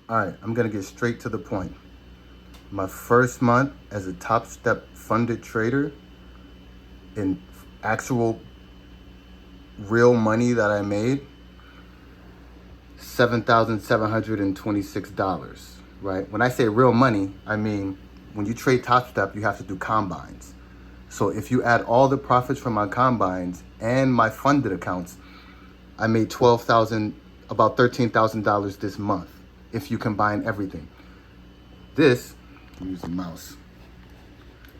All right, I'm gonna get straight to the point. My first month as a Topstep funded trader in actual real money that I made, $7,726, right? When I say real money, I mean when you trade Topstep, you have to do combines. So if you add all the profits from my combines and my funded accounts, I made about $13,000 this month if you combine everything. I'm using mouse.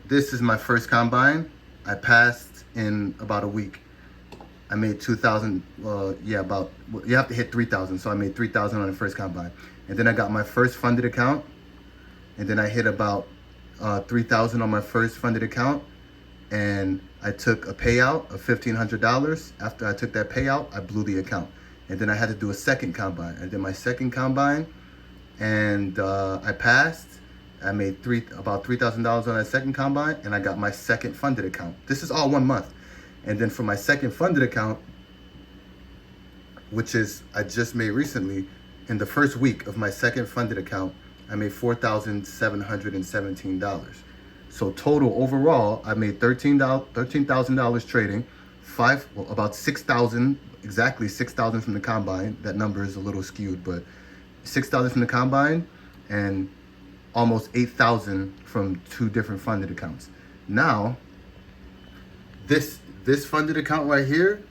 This is my first combine. I passed in about a week. I made 2,000, you have to hit 3,000. So I made 3,000 on the first combine. And then I got my first funded account. And then I hit about 3,000 on my first funded account. And I took a payout of $1,500. After I took that payout, I blew the account. And then I had to do a second combine. I did my second combine and I passed. I made about $3,000 on that second combine, and I got my second funded account. This is all 1 month. And then for my second funded account, which is I just made recently, in the first week of my second funded account, I made $4,717. So total overall, I made $13,000 trading, about 6,000, exactly 6,000 from the combine. That number is a little skewed, but 6,000 from the combine and almost 8,000 from 2 different funded accounts. Now, this funded account right here,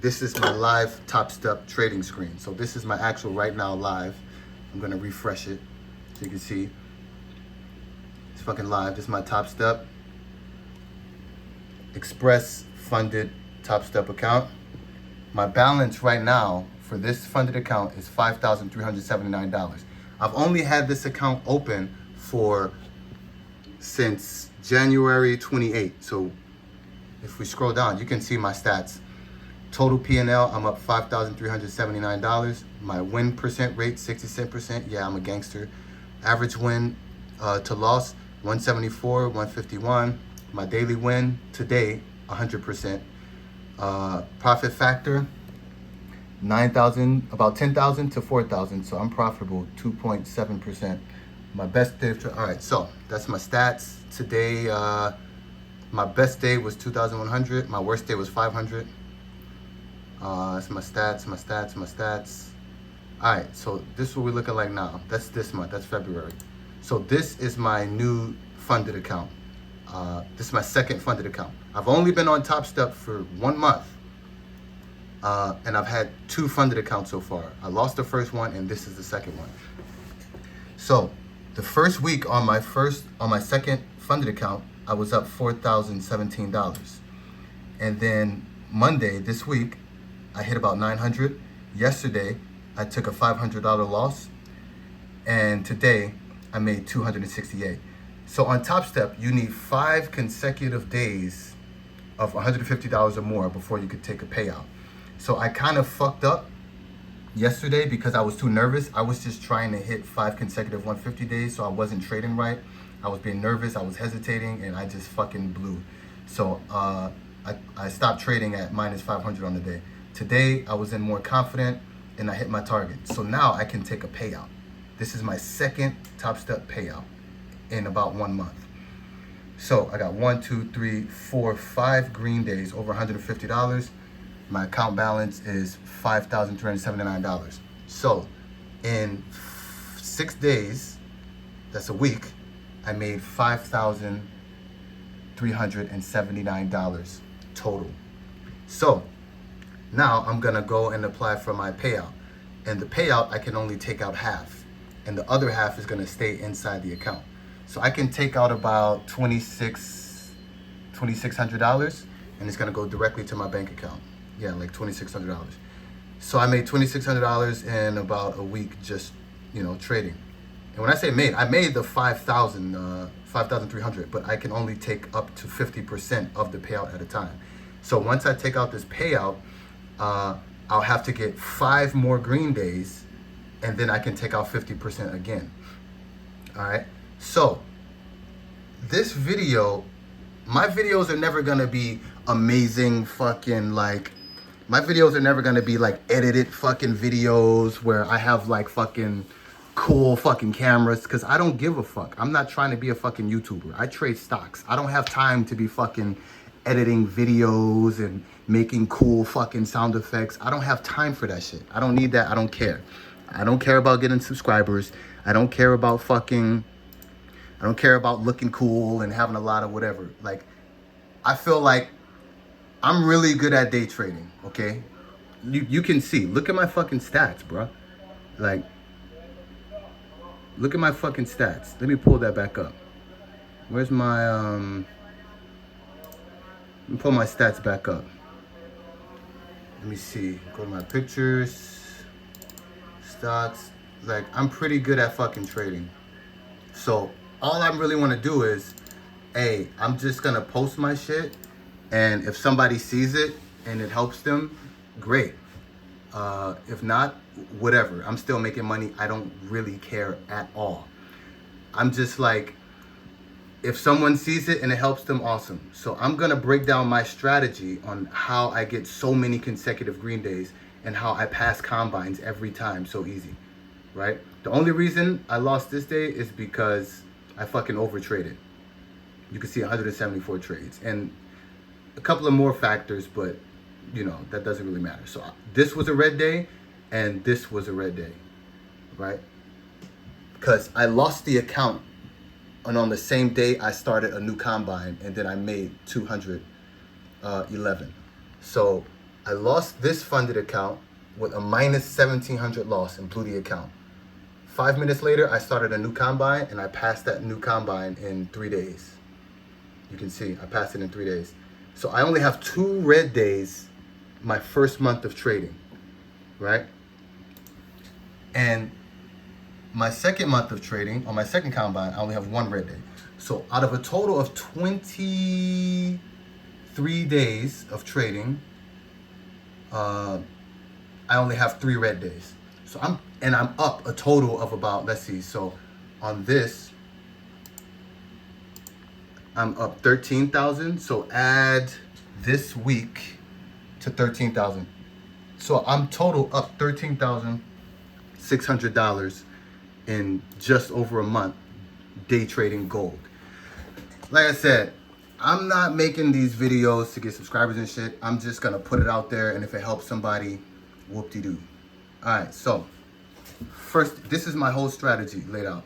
this is my live Topstep trading screen. So this is my actual right now live. I'm gonna refresh it so you can see. It's fucking live. This is my Topstep Express funded Topstep account. My balance right now for this funded account is $5,379. I've only had this account open since January 28th. So if we scroll down, you can see my stats. Total P&L, I'm up $5,379. My win percent rate, 66%. Yeah, I'm a gangster. Average win to loss, 174, 151. My daily win today, 100%. Profit factor, 9,000, about 10,000 to 4,000. So I'm profitable, 2.7%. My best day, all right, so that's my stats. Today, my best day was 2,100. My worst day was 500. That's my stats. All right, so this is what we're looking like now. That's this month, that's February. So this is my new funded account. This is my second funded account. I've only been on Topstep for 1 month. And I've had 2 funded accounts so far. I lost the first one and this is the second one. So the first week on my second funded account, I was up $4,017. And then Monday this week, I hit about 900. Yesterday, I took a $500 loss. And today, I made 268. So on Topstep, you need 5 consecutive days of $150 or more before you could take a payout. So I kind of fucked up yesterday because I was too nervous. I was just trying to hit 5 consecutive 150 days, so I wasn't trading right. I was being nervous, I was hesitating, and I just fucking blew. So I stopped trading at minus 500 on the day. Today, I was in more confident, and I hit my target. So now I can take a payout. This is my second Topstep payout in about 1 month. So I got 1, 2, 3, 4, 5 green days, over $150. My account balance is $5,379. So in 6 days, that's a week, I made $5,379 total. So now I'm gonna go and apply for my payout. And the payout, I can only take out half. And the other half is gonna stay inside the account. So I can take out about $2,600 and it's gonna go directly to my bank account. Yeah, like $2,600. So I made $2,600 in about a week just, trading. And when I say made, I made the 5,300, but I can only take up to 50% of the payout at a time. So once I take out this payout, I'll have to get 5 more green days, and then I can take out 50% again. All right. So this video, my videos are never gonna be amazing fucking my videos are never gonna be like edited fucking videos where I have like fucking cool fucking cameras, because I don't give a fuck. I'm not trying to be a fucking YouTuber. I trade stocks. I don't have time to be fucking editing videos and making cool fucking sound effects. I don't have time for that shit. I don't need that. I don't care. I don't care about getting subscribers. I don't care about looking cool and having a lot of whatever. Like, I feel like I'm really good at day trading, okay? You can see. Look at my fucking stats, bro. Like, look at my fucking stats. Let me pull that back up. Where's my, let me pull my stats back up. Let me see. Go to my pictures. Stocks. Like, I'm pretty good at fucking trading. So, all I really want to do is, hey, I'm just going to post my shit. And if somebody sees it and it helps them, great. If not, whatever. I'm still making money. I don't really care at all. I'm just like, if someone sees it and it helps them, awesome. So I'm going to break down my strategy on how I get so many consecutive green days and how I pass combines every time so easy, right? The only reason I lost this day is because I fucking overtraded. You can see 174 trades and a couple of more factors, but you know, that doesn't really matter. So this was a red day and this was a red day, right? Because I lost the account, and on the same day I started a new combine and then I made 211. So I lost this funded account with a minus 1,700 loss and blew the account. 5 minutes later, I started a new combine and I passed that new combine in 3 days. You can see I passed it in 3 days. So I only have 2 red days my first month of trading, right? And my second month of trading, on my second combine, I only have 1 red day. So out of a total of 23 days of trading, I only have 3 red days. So I'm up a total of about, let's see, so on this, I'm up 13,000. So add this week to 13,000. So I'm total up $13,600 in just over a month day trading gold. Like I said, I'm not making these videos to get subscribers and shit. I'm just gonna put it out there, and if it helps somebody, whoop-de-doo. All right, so first, this is my whole strategy laid out.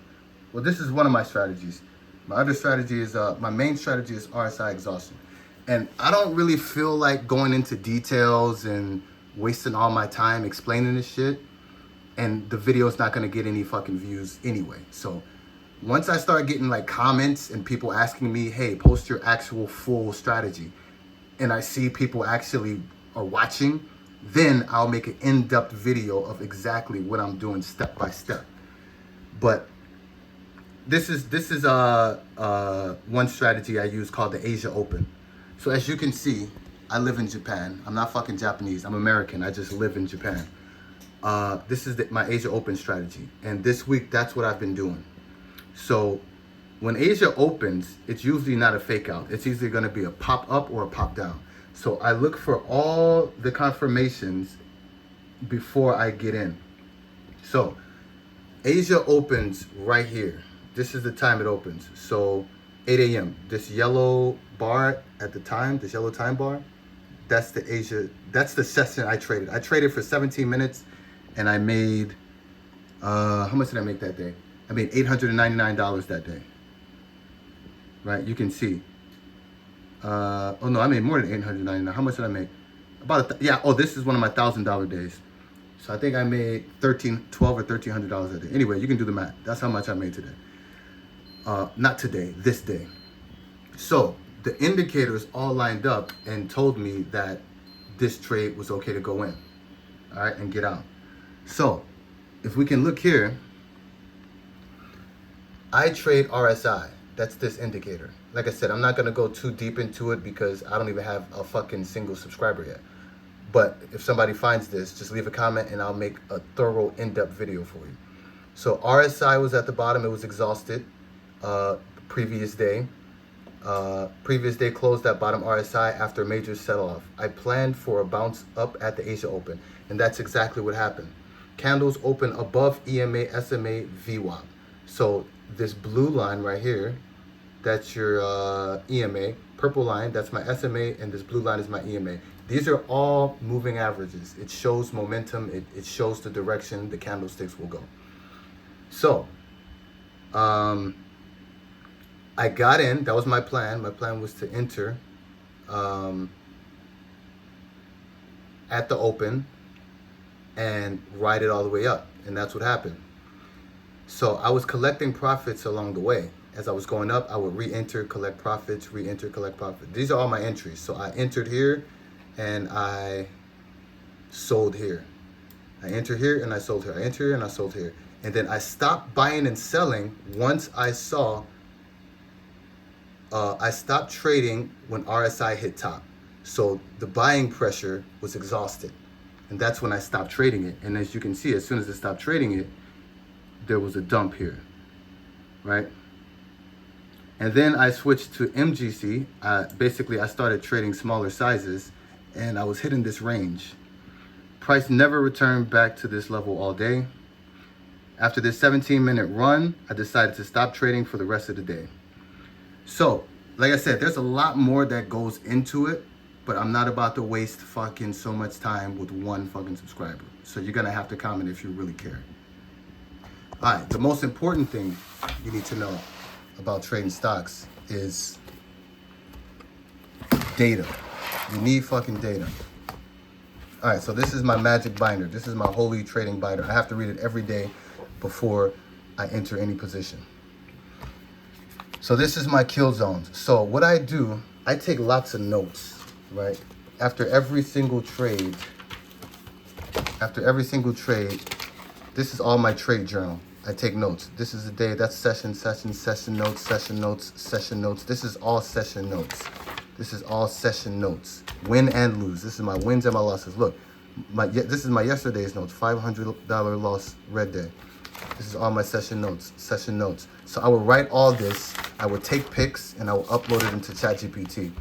Well, this is one of my strategies. My other strategy is, my main strategy is RSI exhaustion. And I don't really feel like going into details and wasting all my time explaining this shit. And the video is not gonna get any fucking views anyway. So once I start getting like comments and people asking me, hey, post your actual full strategy, and I see people actually are watching, then I'll make an in-depth video of exactly what I'm doing step by step. But this is one strategy I use called the Asia Open. So as you can see, I live in Japan. I'm not fucking Japanese. I'm American. I just live in Japan. This is my Asia Open strategy. And this week, that's what I've been doing. So when Asia opens, it's usually not a fake out. It's either going to be a pop up or a pop down. So I look for all the confirmations before I get in. So Asia opens right here. This is the time it opens. So 8 a.m. This yellow bar at the time, this yellow time bar, that's the Asia, that's the session I traded. I traded for 17 minutes and I made, how much did I make that day? I made $899 that day. Right, you can see. Oh no, I made more than $899. How much did I make? This is one of my $1,000 days. So I think I made $12 or $1,300 that day. Anyway, you can do the math. That's how much I made today. Not today, this day. So the indicators all lined up and told me that this trade was okay to go in, all right, and get out. So if we can look here, I trade RSI. That's this indicator. Like I said, I'm not gonna go too deep into it because I don't even have a fucking single subscriber yet. But if somebody finds this, just leave a comment and I'll make a thorough, in-depth video for you. So RSI was at the bottom, it was exhausted. Previous day closed at bottom RSI after a major sell-off. I planned for a bounce up at the Asia Open, and that's exactly what happened. candles open above EMA, SMA, VWAP. So this blue line right here, that's your EMA. Purple line, that's my SMA, and this blue line is my EMA. These are all moving averages. It shows momentum. It shows the direction the candlesticks will go. So, I got in. That was my plan. My plan was to enter at the open and ride it all the way up. And that's what happened. So I was collecting profits along the way. As I was going up, I would re-enter, collect profits, re-enter, collect profits. These are all my entries. So I entered here and I sold here. I entered here and I sold here. I entered here and I sold here. And then I stopped buying and selling once I saw, I stopped trading when RSI hit top. So the buying pressure was exhausted. And that's when I stopped trading it. And as you can see, as soon as I stopped trading it, there was a dump here, right? And then I switched to MGC. Basically, I started trading smaller sizes and I was hitting this range. Price never returned back to this level all day. After this 17-minute run, I decided to stop trading for the rest of the day. So, like I said, there's a lot more that goes into it, but I'm not about to waste fucking so much time with one fucking subscriber. So you're gonna have to comment if you really care. All right, the most important thing you need to know about trading stocks is data. You need fucking data. All right, so this is my magic binder. This is my holy trading binder. I have to read it every day before I enter any position. So this is my kill zones. So what I do, I take lots of notes, right? After every single trade, this is all my trade journal. I take notes. This is the day, that's session notes, session notes, session notes. This is all session notes. This is all session notes. Win and lose. This is my wins and my losses. Look, this is my yesterday's notes. $500 loss, red day. This is all my session notes, session notes. So I will write all this. I will take pics and I will upload it into ChatGPT.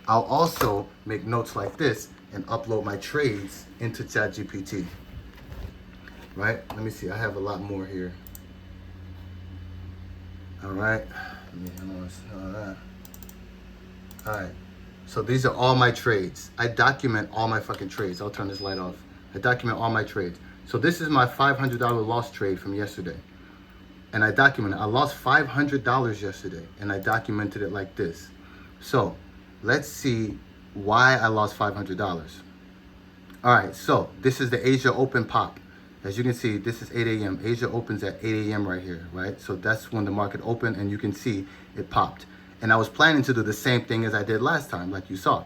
I'll also make notes like this and upload my trades into ChatGPT. Right? Let me see. I have a lot more here. All right. All right. So these are all my trades. I document all my fucking trades. I'll turn this light off. I document all my trades. So this is my $500 loss trade from yesterday. And I documented, I lost $500 yesterday. And I documented it like this. So let's see why I lost $500. All right, so this is the Asia Open pop. As you can see, this is 8 a.m. Asia opens at 8 a.m. right here, right? So that's when the market opened and you can see it popped. And I was planning to do the same thing as I did last time, like you saw.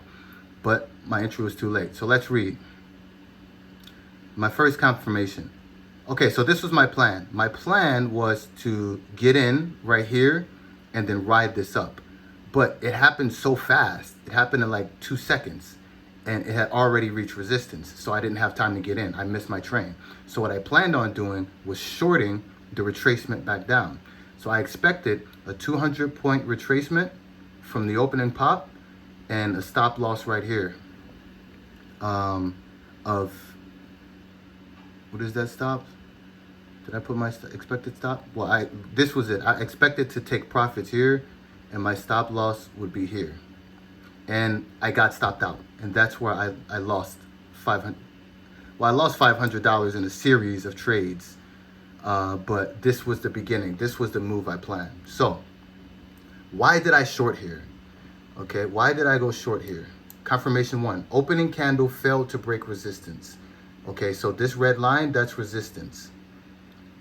But my entry was too late. So let's read. My first confirmation. Okay, so this was my plan. My plan was to get in right here and then ride this up. But it happened so fast. It happened in like 2 seconds. And it had already reached resistance. So I didn't have time to get in. I missed my train. So what I planned on doing was shorting the retracement back down. So I expected a 200-point retracement from the opening pop and a stop loss right here of, what is that stop? Did I put my expected stop? Well, this was it. I expected to take profits here and my stop loss would be here. And I got stopped out. And that's where I lost $500. Well, I lost $500 in a series of trades. But this was the beginning. This was the move I planned. So why did I short here? Okay, why did I go short here? Confirmation 1, opening candle failed to break resistance. Okay, so this red line, that's resistance,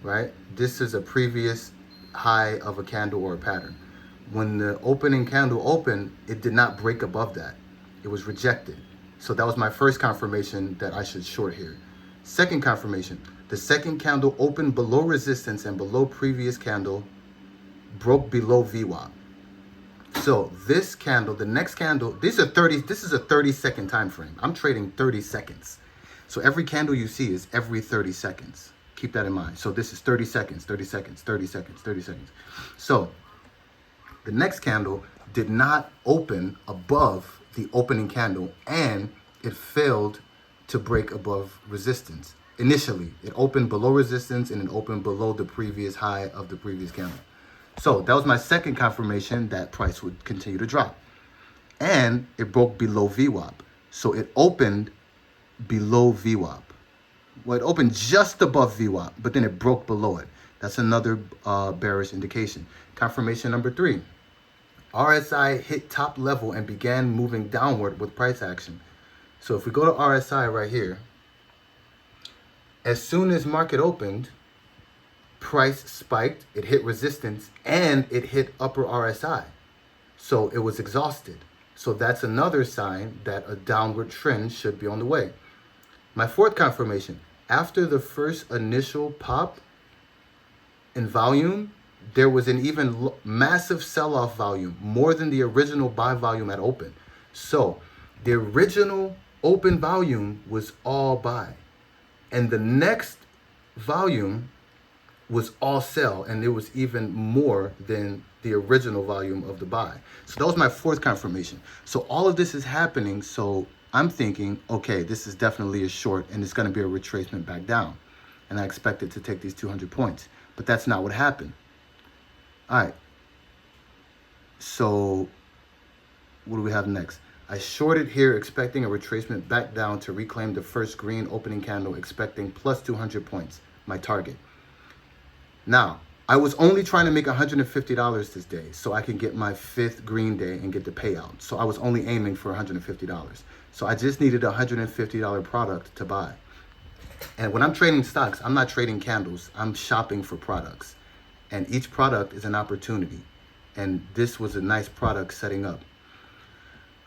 right? This is a previous high of a candle or a pattern. When the opening candle opened, it did not break above that. It was rejected. So that was my first confirmation that I should short here. Second confirmation, the second candle opened below resistance and below previous candle, broke below VWAP. So this candle, the next candle, this is a 30-second time frame. I'm trading 30 seconds. So every candle you see is every 30 seconds. Keep that in mind. So this is 30 seconds, 30 seconds, 30 seconds, 30 seconds. So the next candle did not open above the opening candle and it failed to break above resistance. initially. It opened below resistance and it opened below the previous high of the previous candle. So that was my second confirmation that price would continue to drop. And it broke below VWAP. So it opened below VWAP. Well, it opened just above VWAP, but then it broke below it. That's another bearish indication. Confirmation number 3. RSI hit top level and began moving downward with price action. So if we go to RSI right here, as soon as market opened, price spiked, it hit resistance, and it hit upper RSI. So it was exhausted. So that's another sign that a downward trend should be on the way. My fourth confirmation, after the first initial pop in volume, there was an even massive sell-off volume, more than the original buy volume at open. So the original open volume was all buy. And the next volume was all sell, and it was even more than the original volume of the buy. So that was my fourth confirmation. So all of this is happening, so I'm thinking, okay, this is definitely a short, and it's going to be a retracement back down. And I expect it to take these 200 points. But that's not what happened. All right. So what do we have next? I shorted here, expecting a retracement back down to reclaim the first green opening candle, expecting plus 200 points, my target. Now, I was only trying to make $150 this day so I can get my 5th green day and get the payout. So I was only aiming for $150. So I just needed a $150 product to buy. And when I'm trading stocks, I'm not trading candles. I'm shopping for products. And each product is an opportunity. And this was a nice product setting up.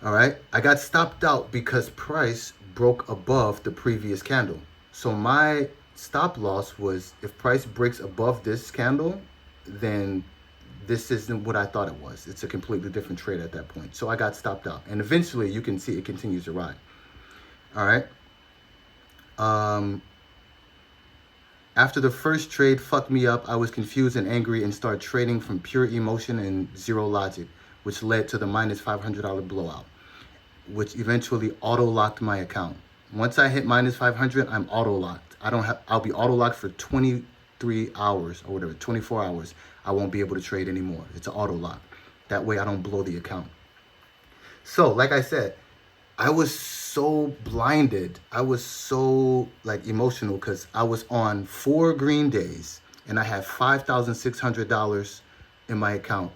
All right. I got stopped out because price broke above the previous candle. So my stop loss was, if price breaks above this candle, then this isn't what I thought it was. It's a completely different trade at that point. So I got stopped out. And eventually you can see it continues to ride. All right. After the first trade fucked me up, I was confused and angry and started trading from pure emotion and zero logic, which led to the minus $500 blowout, which eventually auto-locked my account. Once I hit minus 500, I'm auto-locked. I'll be auto-locked for 23 hours or whatever, 24 hours. I won't be able to trade anymore. It's an auto-lock. That way I don't blow the account. So, like I said, I was so blinded. I was so emotional because I was on 4 green days and I had $5,600 in my account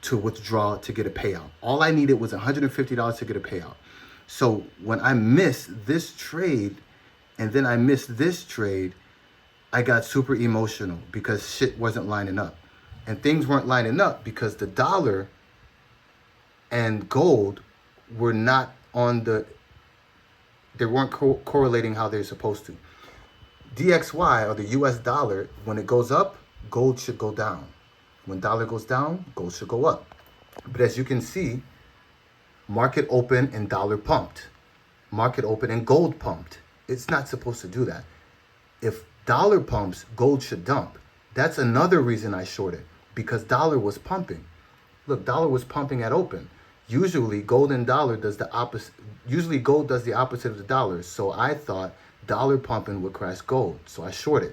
to withdraw to get a payout. All I needed was $150 to get a payout. So when I missed this trade and then I missed this trade, I got super emotional because shit wasn't lining up. And things weren't lining up because the dollar and gold were not on they weren't correlating how they're supposed to. DXY, or the US dollar, when it goes up, gold should go down. When dollar goes down, gold should go up. But as you can see, market open and dollar pumped. Market open and gold pumped. It's not supposed to do that. If dollar pumps, gold should dump. That's another reason I shorted, because dollar was pumping. Look, dollar was pumping at open. Usually gold and dollar does the opposite. Usually gold does the opposite of the dollar. So I thought dollar pumping would crash gold. So I shorted.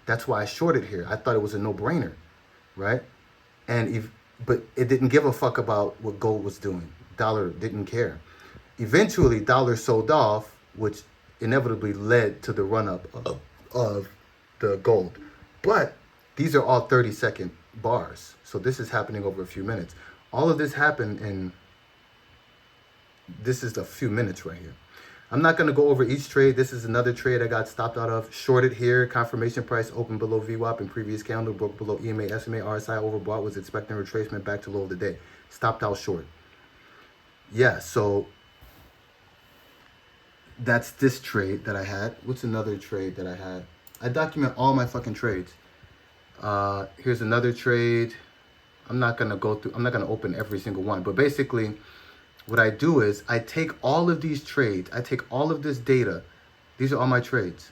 That's why I shorted here. I thought it was a no-brainer, right? But it didn't give a fuck about what gold was doing. Dollar didn't care. Eventually, dollar sold off, which inevitably led to the run-up of the gold. But these are all 30-second bars. So this is happening over a few minutes. All of this happened in, this is a few minutes right here. I'm not going to go over each trade. This is another trade I got stopped out of. Shorted here. Confirmation price opened below VWAP in previous candle. Broke below EMA, SMA, RSI. Overbought. Was expecting retracement back to low of the day. Stopped out short. Yeah, so that's this trade that I had. What's another trade that I had? I document all my fucking trades. Here's another trade. I'm not going to open every single one. But basically, what I do is I take all of these trades. I take all of this data. These are all my trades.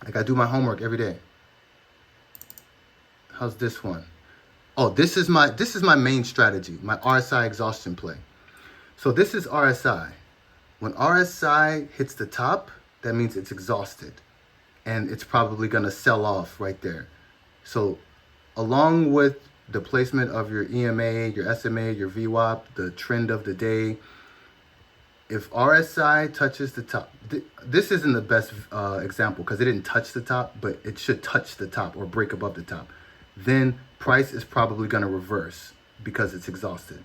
Like, I do my homework every day. How's this one? Oh, this is my main strategy, my RSI exhaustion play. So this is RSI. When RSI hits the top, that means it's exhausted. and it's probably going to sell off right there. So along with the placement of your EMA, your SMA, your VWAP, the trend of the day, if RSI touches the top, this isn't the best example because it didn't touch the top, but it should touch the top or break above the top. Then price is probably going to reverse because it's exhausted.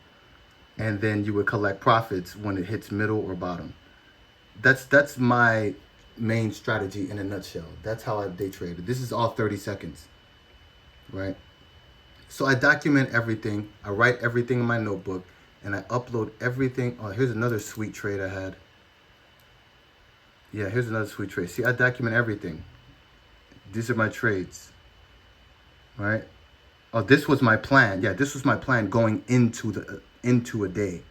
And then you would collect profits when it hits middle or bottom. That's my main strategy in a nutshell. That's how I day traded. This is all 30 seconds, right? So I document everything. I write everything in my notebook. And I upload everything. Oh, here's another sweet trade I had. Yeah, here's another sweet trade. See, I document everything. These are my trades. Right? Oh, this was my plan. Yeah, this was my plan going into a day.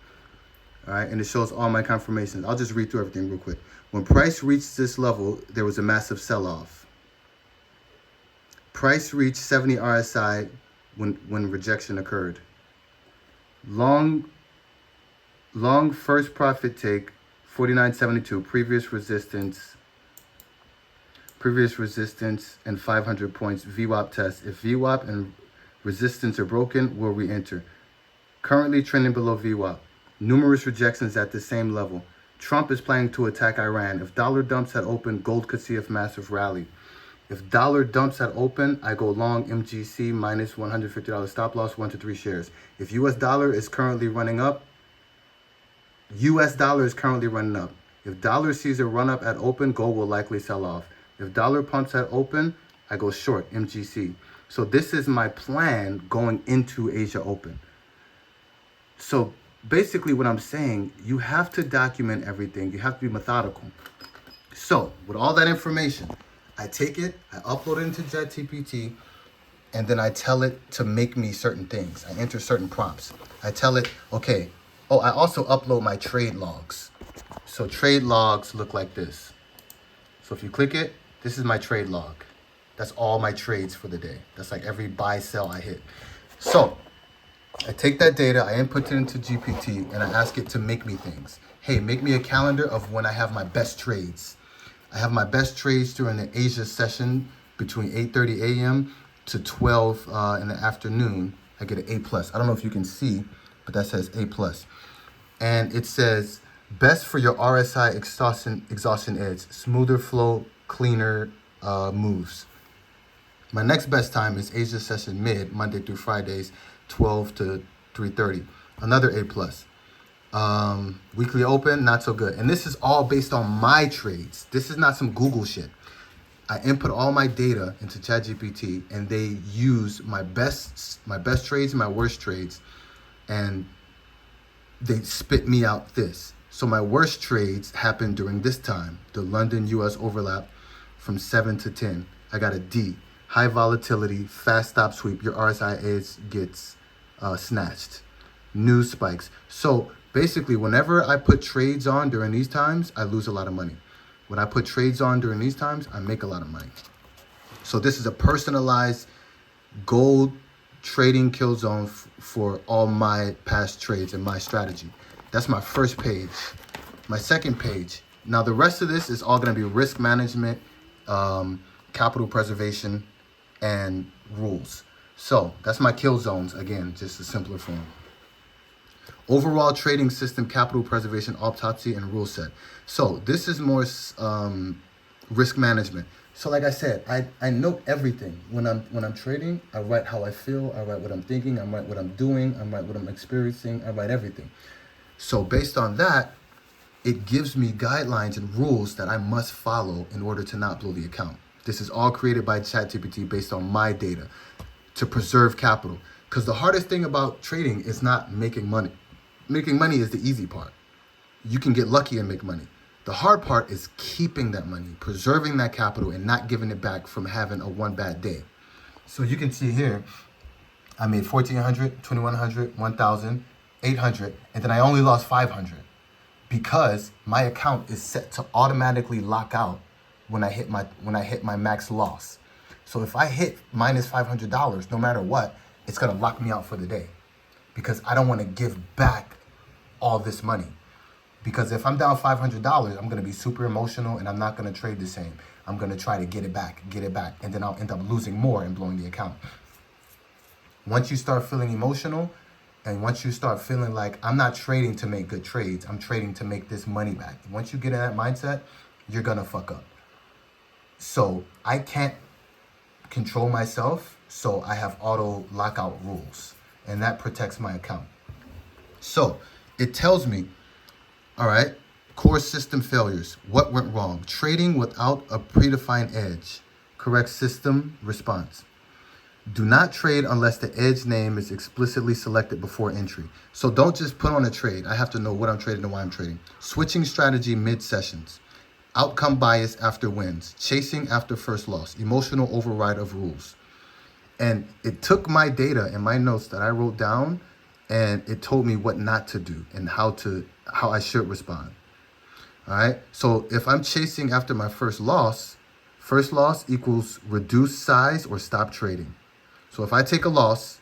All right, and it shows all my confirmations. I'll just read through everything real quick. When price reached this level, there was a massive sell-off. Price reached 70 RSI when rejection occurred. Long first profit take, 49.72, previous resistance and 500 points, VWAP test. If VWAP and resistance are broken, we'll re-enter. Currently trending below VWAP. Numerous rejections at the same level. Trump is planning to attack Iran. If dollar dumps at open, gold could see a massive rally. If dollar dumps at open, I go long MGC minus $150 stop loss, 1 to 3 shares. If US dollar is currently running up, US dollar is currently running up. If dollar sees a run up at open, gold will likely sell off. If dollar pumps at open, I go short MGC. So this is my plan going into Asia Open. So basically what I'm saying, you have to document everything. You have to be methodical. So with all that information, I take it, I upload it into ChatGPT, and then I tell it to make me certain things. I enter certain prompts. I tell it, okay, oh, I also upload my trade logs. So trade logs look like this. So if you click it, this is my trade log. That's all my trades for the day. That's like every buy, sell I hit. So I take that data, I input it into GPT, and I ask it to make me things. Hey, make me a calendar of when I have my best trades. I have my best trades during the Asia session between 8:30 a.m. to 12 in the afternoon. I get an A+. I don't know if you can see, but that says A+. And it says, best for your RSI exhaustion edge, smoother flow, cleaner moves. My next best time is Asia session mid, Monday through Fridays, 12 to 3:30. Another A+. Weekly open, not so good. And this is all based on my trades. This is not some Google shit. I input all my data into ChatGPT, and they use my best trades and my worst trades, and they spit me out this. So my worst trades happened during this time, the London US overlap from 7 to 10. I got a D. High volatility, fast stop sweep. Your RSI edge gets snatched. News spikes. So basically, whenever I put trades on during these times, I lose a lot of money. When I put trades on during these times, I make a lot of money. So this is a personalized gold trading kill zone for all my past trades and my strategy. That's my first page. My second page. Now the rest of this is all going to be risk management, capital preservation, and rules. So that's my kill zones. Again, just a simpler form. Overall trading system, capital preservation, autopsy, and rule set. So this is more risk management. So like I said, I note everything. When I'm trading, I write how I feel, I write what I'm thinking, I write what I'm doing, I write what I'm experiencing, I write everything. So based on that, it gives me guidelines and rules that I must follow in order to not blow the account. This is all created by ChatGPT based on my data to preserve capital. Because the hardest thing about trading is not making money. Making money is the easy part. You can get lucky and make money. The hard part is keeping that money, preserving that capital, and not giving it back from having a one bad day. So you can see here, I made 1,400, 2,100, 1,000, 800, and then I only lost 500 because my account is set to automatically lock out when I hit my max loss. So if I hit minus $500, no matter what, it's gonna lock me out for the day because I don't want to give back all this money. Because if I'm down $500, I'm going to be super emotional and I'm not going to trade the same. I'm going to try to get it back. And then I'll end up losing more and blowing the account. Once you start feeling emotional and once you start feeling like I'm not trading to make good trades, I'm trading to make this money back. Once you get in that mindset, you're going to fuck up. So I can't control myself. So I have auto lockout rules and that protects my account. So it tells me, all right, core system failures. What went wrong? Trading without a predefined edge. Correct system response. Do not trade unless the edge name is explicitly selected before entry. So don't just put on a trade. I have to know what I'm trading and why I'm trading. Switching strategy mid-sessions. Outcome bias after wins. Chasing after first loss. Emotional override of rules. And it took my data and my notes that I wrote down and it told me what not to do and how I should respond. All right. So if I'm chasing after my first loss equals reduce size or stop trading. So if I take a loss,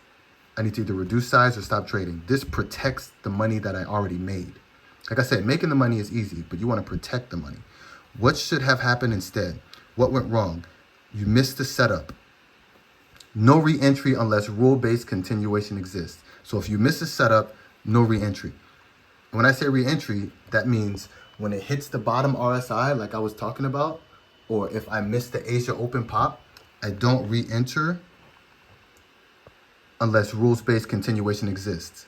I need to either reduce size or stop trading. This protects the money that I already made. Like I said, making the money is easy, but you want to protect the money. What should have happened instead? What went wrong? You missed the setup. No re-entry unless rule-based continuation exists. So if you miss a setup, no re-entry. When I say re-entry, that means when it hits the bottom RSI, like I was talking about, or if I miss the Asia Open pop, I don't re-enter unless rules-based continuation exists.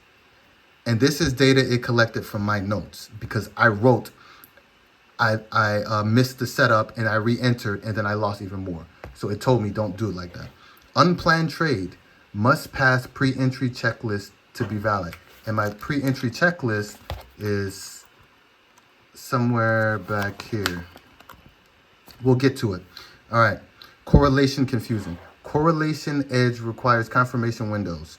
And this is data it collected from my notes because I wrote, I missed the setup and I re-entered and then I lost even more. So it told me don't do it like that. Unplanned trade must pass pre-entry checklist to be valid. And my pre-entry checklist is somewhere back here. We'll get to it. All right. Correlation confusing. Correlation edge requires confirmation windows.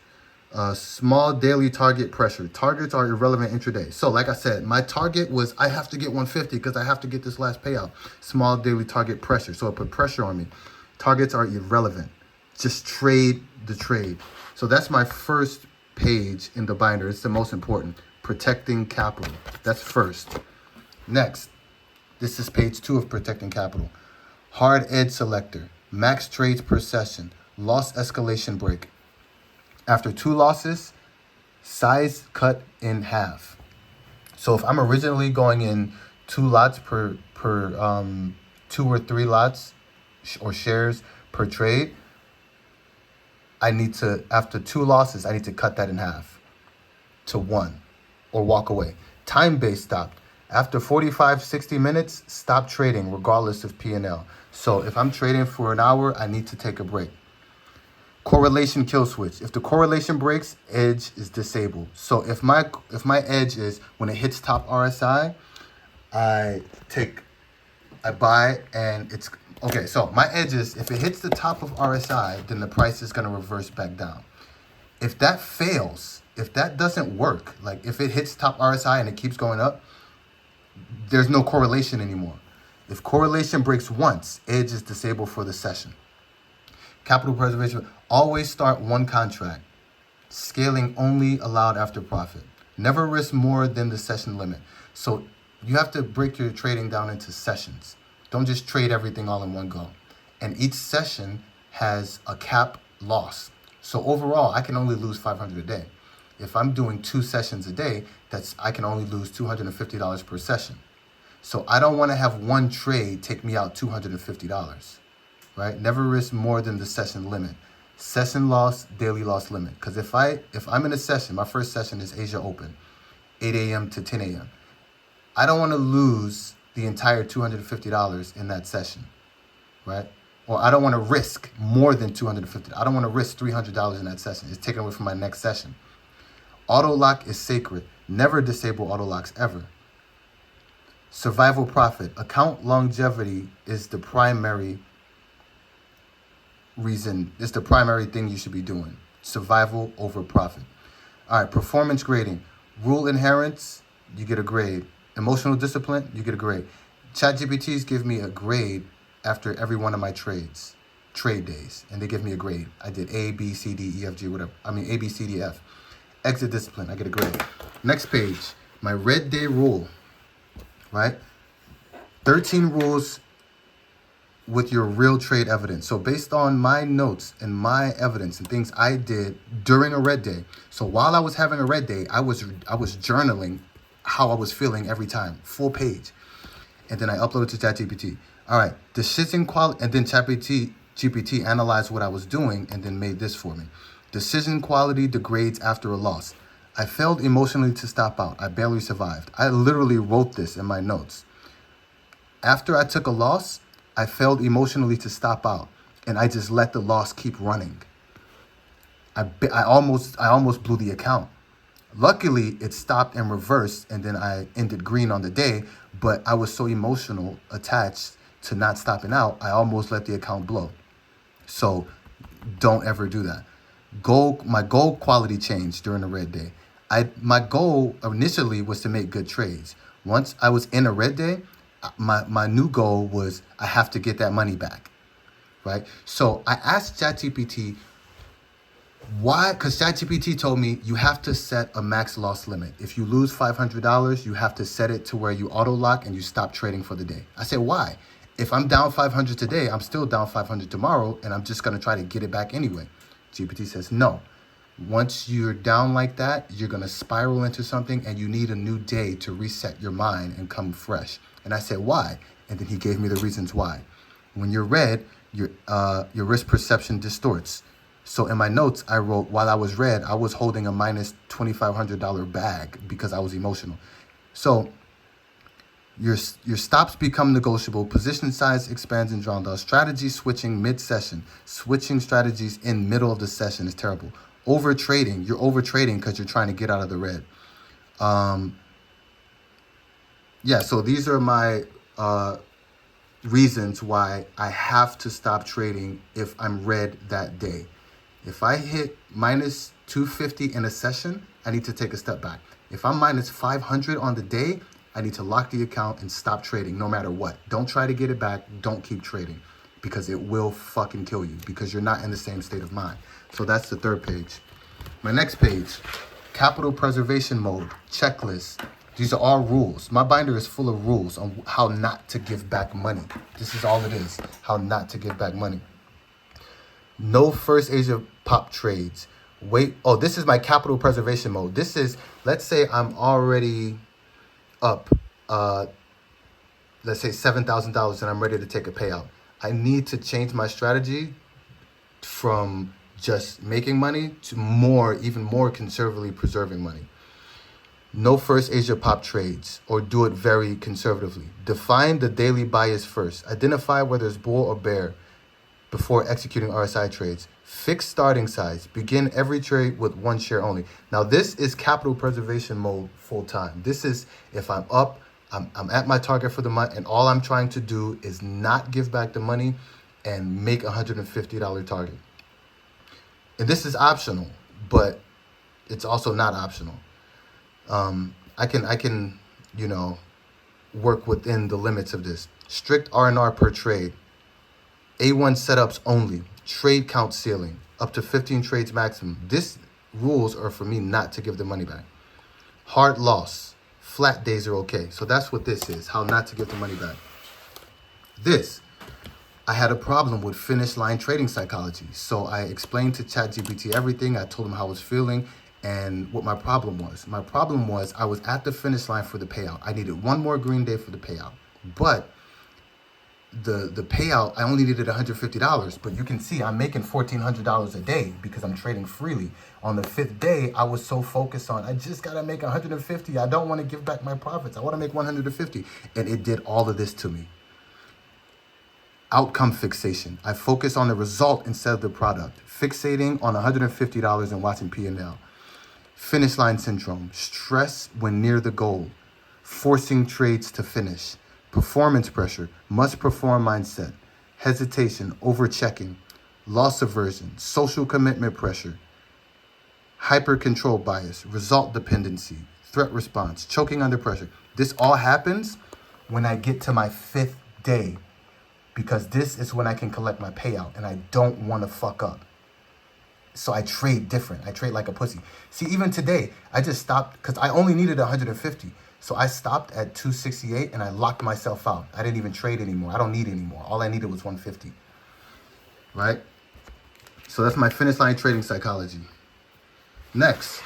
Small daily target pressure. Targets are irrelevant intraday. So like I said, my target was I have to get 150 because I have to get this last payout. Small daily target pressure. So it put pressure on me. Targets are irrelevant. Just trade the trade. So that's my first page in the binder. It's the most important. Protecting capital. That's first. Next, this is page 2 of protecting capital. Hard edge selector. Max trades per session. Loss escalation break. After 2 losses, size cut in half. So if I'm originally going in 2 lots per 2 or 3 lots or shares per trade, I need to, after 2 losses, I need to cut that in half to 1 or walk away. Time-based stop. After 45, 60 minutes, stop trading regardless of P&L. So if I'm trading for an hour, I need to take a break. Correlation kill switch. If the correlation breaks, edge is disabled. So if my edge is when it hits top RSI, I buy and it's okay. So my edge is if it hits the top of RSI, then the price is going to reverse back down. If that fails, if that doesn't work, like if it hits top RSI and it keeps going up, there's no correlation anymore. If correlation breaks once, edge is disabled for the session. Capital preservation, always start 1 contract. Scaling only allowed after profit. Never risk more than the session limit. So you have to break your trading down into sessions. Don't just trade everything all in one go. And each session has a cap loss. So overall, I can only lose $500 a day. If I'm doing 2 sessions a day, I can only lose $250 per session. So I don't want to have one trade take me out $250. Right? Never risk more than the session limit. Session loss, daily loss limit. Because if I'm in a session, my first session is Asia Open, 8 a.m. to 10 a.m. I don't want to lose the entire $250 in that session, right? Or I don't want to risk more than $250. I don't want to risk $300 in that session. It's taken away from my next session. Auto lock is sacred. Never disable auto locks ever. Survival profit. Account longevity is the primary reason, it's the primary thing you should be doing. Survival over profit. All right, performance grading. Rule adherence, you get a grade. Emotional discipline, you get a grade. ChatGPTs give me a grade after every one of my trade days, and they give me a grade. I did A, B, C, D, E, F, G, whatever. I mean, A, B, C, D, F. Exit discipline, I get a grade. Next page, my red day rule. right? 13 rules with your real trade evidence. So based on my notes and my evidence and things I did during a red day. So while I was having a red day, I was journaling how I was feeling every time, full page. And then I uploaded to ChatGPT. All right, decision quality, and then GPT analyzed what I was doing and then made this for me. Decision quality degrades after a loss. I failed emotionally to stop out. I barely survived. I literally wrote this in my notes. After I took a loss, I failed emotionally to stop out, and I just let the loss keep running. I almost blew the account. Luckily, it stopped and reversed, and then I ended green on the day, but I was so emotional attached to not stopping out, I almost let the account blow. So don't ever do that. My goal quality changed during the red day. My goal initially was to make good trades. Once I was in a red day, my new goal was I have to get that money back, right? So I asked ChatGPT why, because ChatGPT told me you have to set a max loss limit. If you lose $500, you have to set it to where you auto lock and you stop trading for the day. I said, why? If I'm down 500 today, I'm still down 500 tomorrow, and I'm just going to try to get it back anyway. GPT says, no. Once you're down like that, you're going to spiral into something, and you need a new day to reset your mind and come fresh. And I said, why? And then he gave me the reasons why. When you're red, your risk perception distorts. So in my notes, I wrote, while I was red, I was holding a minus $2,500 bag because I was emotional. So your stops become negotiable. Position size expands and drawn down. Strategy switching mid-session. Switching strategies in middle of the session is terrible. Overtrading. You're overtrading because you're trying to get out of the red. Yeah, so these are my reasons why I have to stop trading if I'm red that day. If I hit minus 250 in a session, I need to take a step back. If I'm minus 500 on the day, I need to lock the account and stop trading no matter what. Don't try to get it back. Don't keep trading because it will fucking kill you because you're not in the same state of mind. So that's the third page. My next page, capital preservation mode, checklist. These are all rules. My binder is full of rules on how not to give back money. This is all it is, how not to give back money. No first Asia pop trades. This is my capital preservation mode. This is, let's say I'm already up, let's say $7,000 and I'm ready to take a payout. I need to change my strategy from just making money to even more conservatively preserving money. No first Asia pop trades, or do it very conservatively. Define the daily bias first. Identify whether it's bull or bear before executing RSI trades. Fixed starting size. Begin every trade with one share only. Now this is capital preservation mode full time. This is if I'm up, I'm at my target for the month, and all I'm trying to do is not give back the money and make a $150 target. And this is optional, but it's also not optional. I can, work within the limits of this. Strict R&R per trade. A1 setups only. Trade count ceiling. Up to 15 trades maximum. This rules are for me not to give the money back. Hard loss. Flat days are okay. So that's what this is. How not to give the money back. This. I had a problem with finish line trading psychology. So I explained to ChatGPT everything. I told him how I was feeling and what my problem was. My problem was I was at the finish line for the payout. I needed one more green day for the payout. But the payout, I only needed $150. But you can see I'm making $1,400 a day because I'm trading freely. On the fifth day, I was so focused on, I just got to make $150. I don't want to give back my profits. I want to make $150. And it did all of this to me. Outcome fixation. I focus on the result instead of the product. Fixating on $150 and watching P&L. Finish line syndrome. Stress when near the goal. Forcing trades to finish. Performance pressure. Must perform mindset. Hesitation. Over-checking. Loss aversion. Social commitment pressure. Hyper control bias. Result dependency. Threat response. Choking under pressure. This all happens when I get to my fifth day. Because this is when I can collect my payout and I don't want to fuck up. So I trade different. I trade like a pussy. See, even today, I just stopped because I only needed $150. So I stopped at 268 and I locked myself out. I didn't even trade anymore. I don't need anymore. All I needed was 150, right? So that's my finish line trading psychology. Next,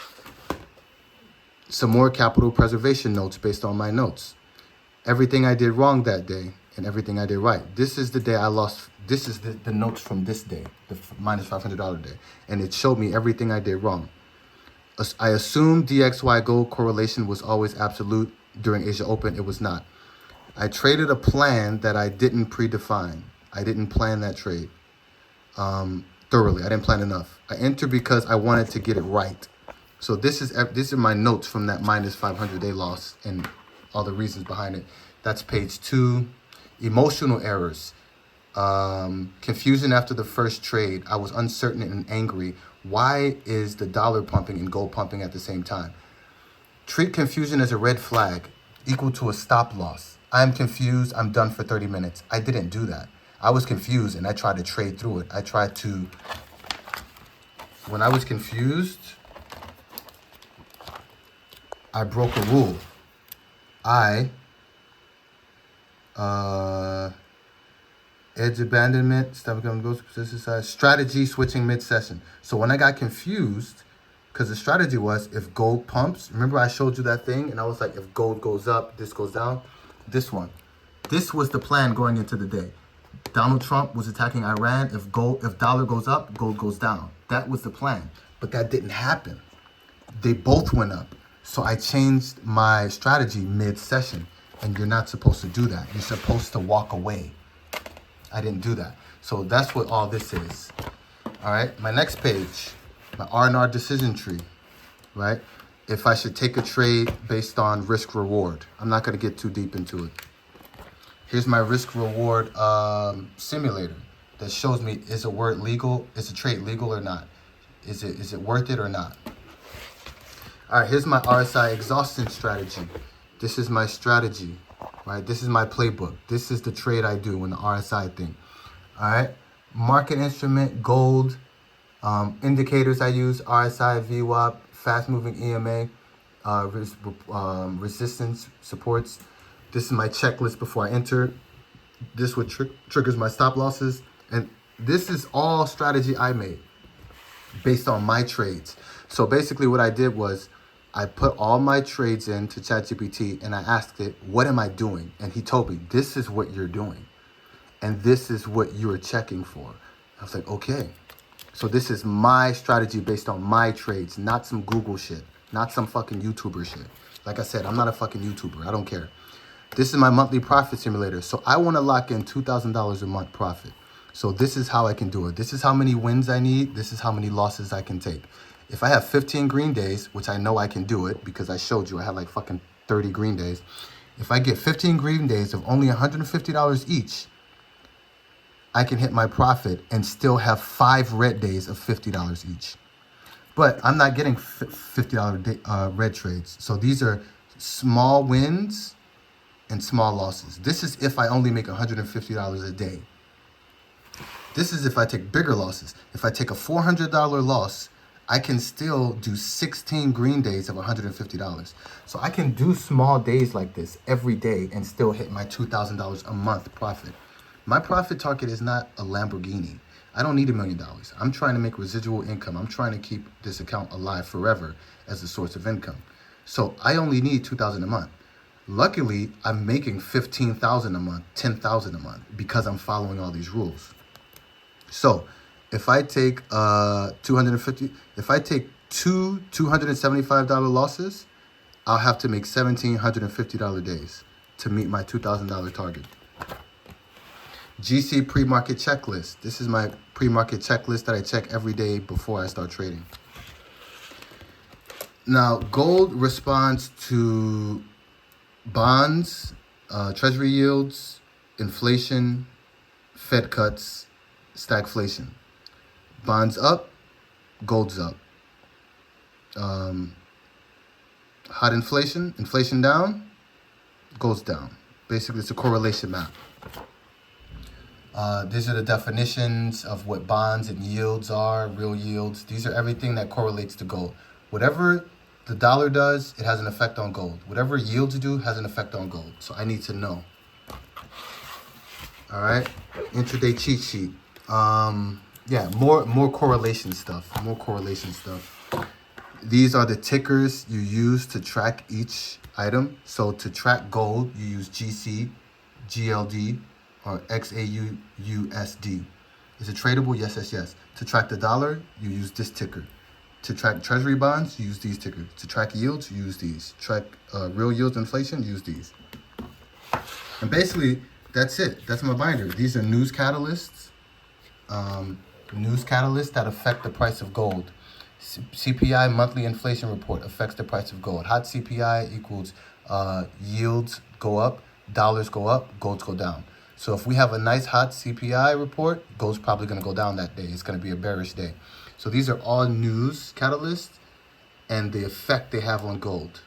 some more capital preservation notes based on my notes. Everything I did wrong that day and everything I did right. This is the day I lost. This is the notes from this day, the minus $500 day. And it showed me everything I did wrong. I assumed DXY gold correlation was always absolute. During Asia Open, it was not. I traded a plan that I didn't predefine. I didn't plan that trade thoroughly. I didn't plan enough. I entered because I wanted to get it right. So these are my notes from that minus 500 day loss and all the reasons behind it. That's page 2. Emotional errors. Confusion after the first trade. I was uncertain and angry. Why is the dollar pumping and gold pumping at the same time? Treat confusion as a red flag equal to a stop loss. I'm confused. I'm done for 30 minutes. I didn't do that. I was confused and I tried to trade through it. When I was confused, I broke a rule. Edge abandonment, stop becoming ghost position size, strategy switching mid-session. So when I got confused, because the strategy was if gold pumps, remember I showed you that thing and I was like, if gold goes up, this goes down. This one. This was the plan going into the day. Donald Trump was attacking Iran. If dollar goes up, gold goes down. That was the plan. But that didn't happen. They both went up. So I changed my strategy mid-session. And you're not supposed to do that. You're supposed to walk away. I didn't do that. So that's what all this is. All right. My next page, my R&R decision tree, right? If I should take a trade based on risk reward. I'm not going to get too deep into it. Here's my risk reward simulator that shows me, is a word legal? Is a trade legal or not? Is it worth it or not? All right. Here's my RSI exhaustion strategy. This is my strategy. Right, this is my playbook. This is the trade I do in the RSI thing. All right, market instrument, gold, indicators I use, RSI, VWAP, fast moving EMA, resistance, supports. This is my checklist before I enter. This what triggers my stop losses. And this is all strategy I made based on my trades. So basically what I did was I put all my trades into ChatGPT and I asked it, what am I doing? And he told me, this is what you're doing. And this is what you're checking for. I was like, okay. So this is my strategy based on my trades, not some Google shit, not some fucking YouTuber shit. Like I said, I'm not a fucking YouTuber. I don't care. This is my monthly profit simulator. So I want to lock in $2,000 a month profit. So this is how I can do it. This is how many wins I need. This is how many losses I can take. If I have 15 green days, which I know I can do it because I showed you I had like fucking 30 green days. If I get 15 green days of only $150 each, I can hit my profit and still have 5 red days of $50 each. But I'm not getting $50 red trades. So these are small wins and small losses. This is if I only make $150 a day. This is if I take bigger losses. If I take a $400 loss, I can still do 16 green days of $150. So I can do small days like this every day and still hit my $2,000 a month profit. My profit target is not a Lamborghini. I don't need $1 million. I'm trying to make residual income. I'm trying to keep this account alive forever as a source of income. So I only need $2,000 a month. Luckily, I'm making $15,000 a month, $10,000 a month because I'm following all these rules. So if I take if I take two $275 losses, I'll have to make $1,750 days to meet my $2,000 target. GC pre-market checklist. This is my pre-market checklist that I check every day before I start trading. Now, gold responds to bonds, treasury yields, inflation, Fed cuts, stagflation. Bonds up, gold's up. Hot inflation, inflation down, gold's down. Basically, it's a correlation map. These are the definitions of what bonds and yields are, real yields. These are everything that correlates to gold. Whatever the dollar does, it has an effect on gold. Whatever yields do has an effect on gold. So I need to know. All right, intraday cheat sheet. Yeah, more correlation stuff. More correlation stuff. These are the tickers you use to track each item. So to track gold, you use GC, GLD, or XAUUSD. Is it tradable? Yes, yes, yes. To track the dollar, you use this ticker. To track treasury bonds, you use these tickers. To track yields, you use these. Track real yields inflation, use these. And basically, that's it. That's my binder. These are news catalysts. News catalysts that affect the price of gold. CPI monthly inflation report affects the price of gold. Hot CPI equals yields go up, dollars go up, golds go down. So if we have a nice hot CPI report, gold's probably going to go down that day. It's going to be a bearish day. So these are all news catalysts and the effect they have on gold.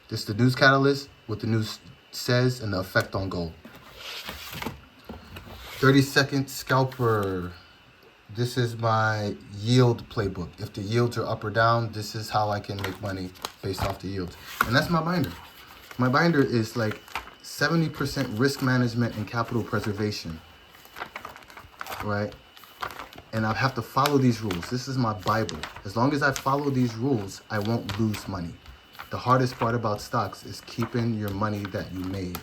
This is the news catalyst, what the news says, and the effect on gold. 30-second scalper. This is my yield playbook. If the yields are up or down, this is how I can make money based off the yields. And that's my binder. My binder is like 70% risk management and capital preservation, right? And I have to follow these rules. This is my Bible. As long as I follow these rules, I won't lose money. The hardest part about stocks is keeping your money that you made.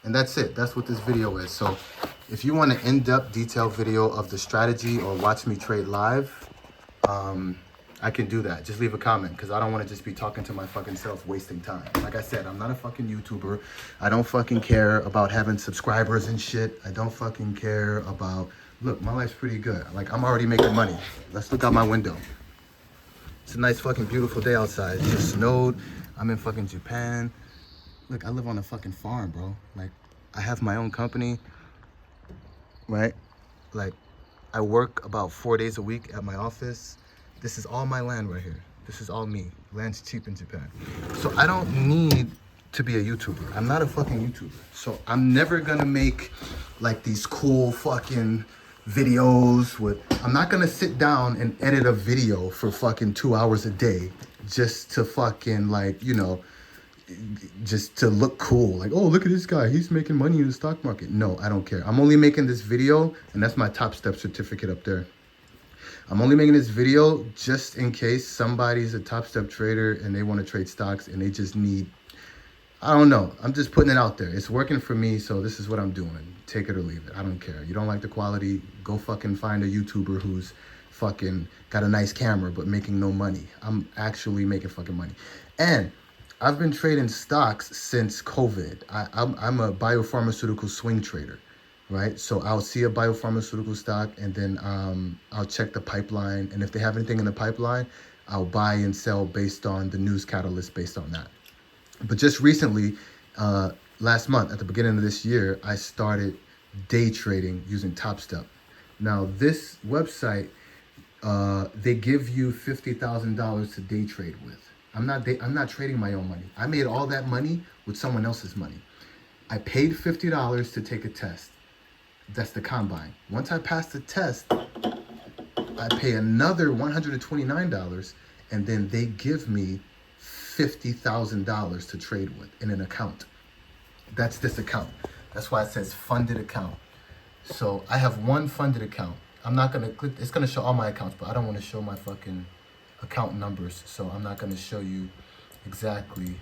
And that's it. That's what this video is. So if you want an in-depth, detailed video of the strategy or watch me trade live, I can do that. Just leave a comment because I don't want to just be talking to my fucking self, wasting time. Like I said, I'm not a fucking YouTuber. I don't fucking care about having subscribers and shit. I don't fucking care about... Look, my life's pretty good. Like, I'm already making money. Let's look out my window. It's a nice fucking beautiful day outside. It just snowed. I'm in fucking Japan. Look, I live on a fucking farm, bro. Like, I have my own company, right? Like, I work about 4 days a week at my office. This is all my land right here. This is all me. Land's cheap in Japan. So I don't need to be a YouTuber. I'm not a fucking YouTuber. So I'm never gonna make like these cool fucking videos with... I'm not gonna sit down and edit a video for fucking 2 hours a day just to fucking like, you know, just to look cool. Like, oh, look at this guy. He's making money in the stock market. No, I don't care. I'm only making this video, and that's my Topstep certificate up there. I'm only making this video just in case somebody's a Topstep trader and they want to trade stocks and they just need... I don't know. I'm just putting it out there. It's working for me, so this is what I'm doing. Take it or leave it. I don't care. You don't like the quality, go fucking find a YouTuber who's fucking got a nice camera but making no money. I'm actually making fucking money. And I've been trading stocks since COVID. I'm a biopharmaceutical swing trader, right? So I'll see a biopharmaceutical stock and then I'll check the pipeline. And if they have anything in the pipeline, I'll buy and sell based on the news catalyst based on that. But just recently, last month, at the beginning of this year, I started day trading using Topstep. Now, this website, they give you $50,000 to day trade with. I'm not trading my own money. I made all that money with someone else's money. I paid $50 to take a test. That's the combine. Once I pass the test, I pay another $129, and then they give me $50,000 to trade with in an account. That's this account. That's why it says funded account. So I have one funded account. I'm not gonna click, it's gonna show all my accounts, but I don't wanna show my fucking account numbers, so I'm not gonna show you exactly.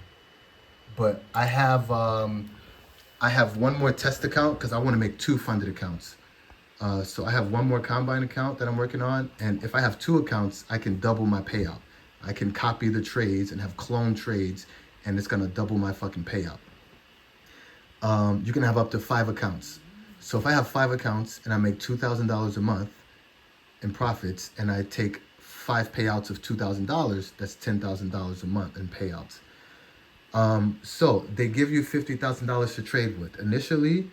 But I have one more test account because I wanna make 2 funded accounts. So I have one more combine account that I'm working on, and if I have 2 accounts, I can double my payout. I can copy the trades and have clone trades, and it's gonna double my fucking payout. You can have up to 5 accounts. So if I have 5 accounts and I make $2,000 a month in profits, and I take 5 payouts of $2,000, that's $10,000 a month in payouts. So they give you $50,000 to trade with. Initially,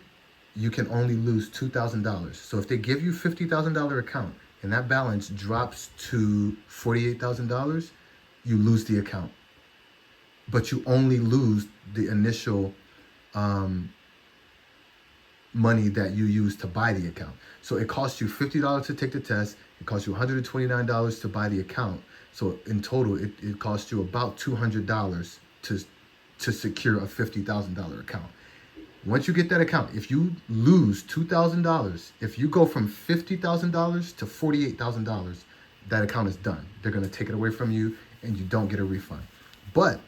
you can only lose $2,000. So if they give you $50,000 account and that balance drops to $48,000, you lose the account. But you only lose the initial money that you use to buy the account. So it costs you $50 to take the test. It costs you $129 to buy the account. So in total, it costs you about $200 to secure a $50,000 account. Once you get that account, if you lose $2,000, if you go from $50,000 to $48,000, that account is done. They're gonna take it away from you, and you don't get a refund. But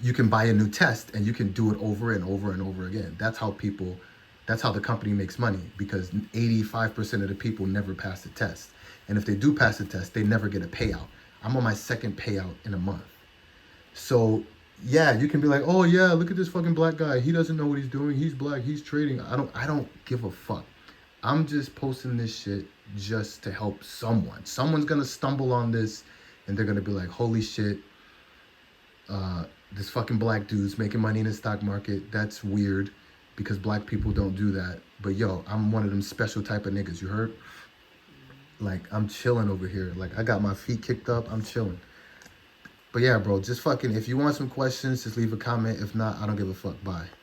you can buy a new test, and you can do it over and over and over again. That's how the company makes money, because 85% of the people never pass the test. And if they do pass the test, they never get a payout. I'm on my second payout in a month. So yeah, you can be like, oh yeah, look at this fucking black guy. He doesn't know what he's doing. He's black. He's trading. I don't give a fuck. I'm just posting this shit just to help someone. Someone's gonna stumble on this, and they're gonna be like, holy shit, this fucking black dude's making money in the stock market. That's weird, because black people don't do that. But yo, I'm one of them special type of niggas. You heard? Like, I'm chilling over here. Like, I got my feet kicked up. I'm chilling. But yeah, bro, just fucking, if you want some questions, just leave a comment. If not, I don't give a fuck. Bye.